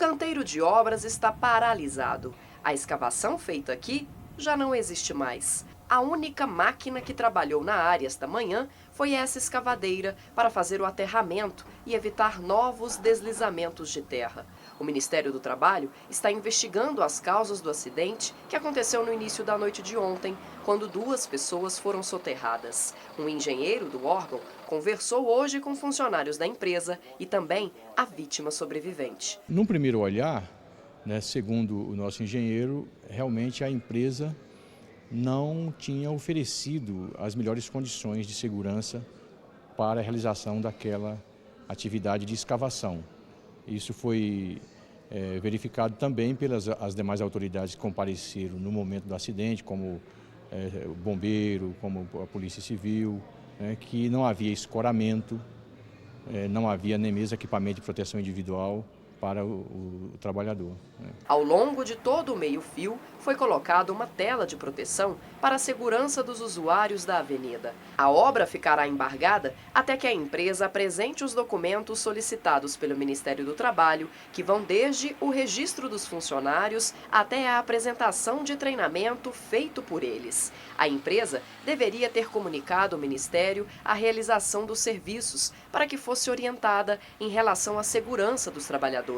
canteiro de obras está paralisado. A escavação feita aqui já não existe mais. A única máquina que trabalhou na área esta manhã foi essa escavadeira para fazer o aterramento e evitar novos deslizamentos de terra. O Ministério do Trabalho está investigando as causas do acidente que aconteceu no início da noite de ontem, quando 2 pessoas foram soterradas. Um engenheiro do órgão conversou hoje com funcionários da empresa e também a vítima sobrevivente. Num primeiro olhar, segundo o nosso engenheiro, realmente a empresa não tinha oferecido as melhores condições de segurança para a realização daquela atividade de escavação. Isso foi verificado também pelas as demais autoridades que compareceram no momento do acidente, como o bombeiro, como a Polícia Civil, que não havia escoramento, não havia nem mesmo equipamento de proteção individual para o trabalhador. Ao longo de todo o meio-fio, foi colocada uma tela de proteção para a segurança dos usuários da avenida. A obra ficará embargada até que a empresa apresente os documentos solicitados pelo Ministério do Trabalho, que vão desde o registro dos funcionários até a apresentação de treinamento feito por eles. A empresa deveria ter comunicado ao Ministério a realização dos serviços para que fosse orientada em relação à segurança dos trabalhadores.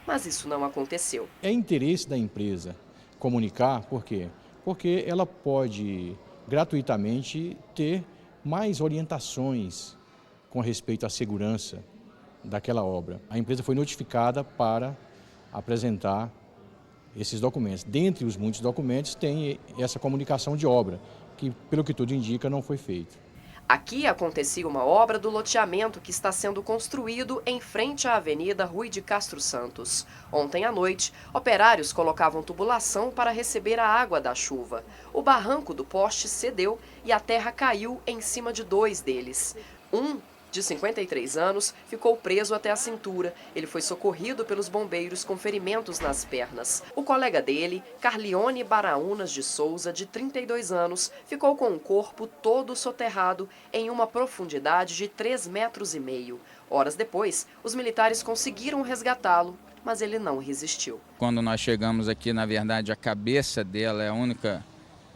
Mas isso não aconteceu. É interesse da empresa comunicar, por quê? Porque ela pode gratuitamente ter mais orientações com respeito à segurança daquela obra. A empresa foi notificada para apresentar esses documentos. Dentre os muitos documentos tem essa comunicação de obra, que pelo que tudo indica não foi feito. Aqui acontecia uma obra do loteamento que está sendo construído em frente à Avenida Rui de Castro Santos. Ontem à noite, operários colocavam tubulação para receber a água da chuva. O barranco do poste cedeu e a terra caiu em cima de 2 deles. Um, de 53 anos, ficou preso até a cintura. Ele foi socorrido pelos bombeiros com ferimentos nas pernas. O colega dele, Carlione Baraunas de Souza, de 32 anos, ficou com o corpo todo soterrado em uma profundidade de 3,5 metros. Horas depois, os militares conseguiram resgatá-lo, mas ele não resistiu. Quando nós chegamos aqui, na verdade, a cabeça dela é a única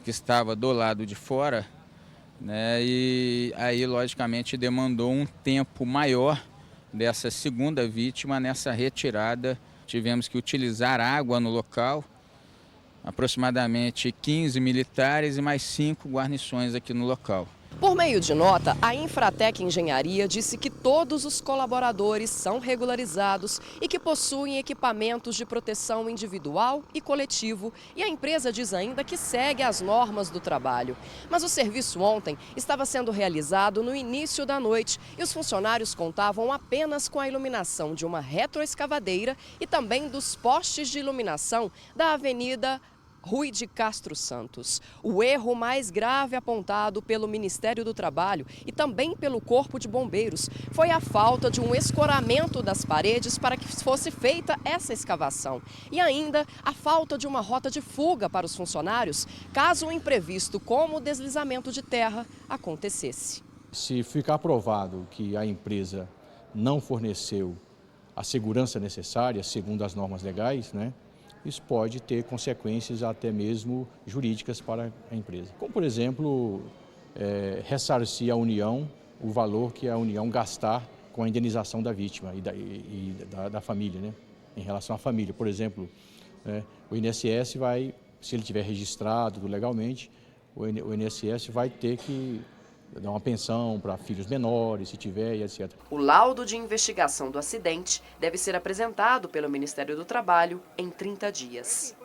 que estava do lado de fora, e aí, logicamente, demandou um tempo maior dessa segunda vítima nessa retirada. Tivemos que utilizar água no local, aproximadamente 15 militares e mais 5 guarnições aqui no local. Por meio de nota, a Infratec Engenharia disse que todos os colaboradores são regularizados e que possuem equipamentos de proteção individual e coletivo, e a empresa diz ainda que segue as normas do trabalho. Mas o serviço ontem estava sendo realizado no início da noite e os funcionários contavam apenas com a iluminação de uma retroescavadeira e também dos postes de iluminação da Avenida Rui de Castro Santos. O erro mais grave apontado pelo Ministério do Trabalho e também pelo Corpo de Bombeiros foi a falta de um escoramento das paredes para que fosse feita essa escavação. E ainda a falta de uma rota de fuga para os funcionários, caso um imprevisto como o deslizamento de terra acontecesse. Se ficar provado que a empresa não forneceu a segurança necessária, segundo as normas legais, isso pode ter consequências até mesmo jurídicas para a empresa. Como, por exemplo, ressarcir a União o valor que a União gastar com a indenização da vítima e da família, em relação à família. Por exemplo, o INSS vai, se ele tiver registrado legalmente, o INSS vai ter que dar uma pensão para filhos menores, se tiver, e etc. O laudo de investigação do acidente deve ser apresentado pelo Ministério do Trabalho em 30 dias.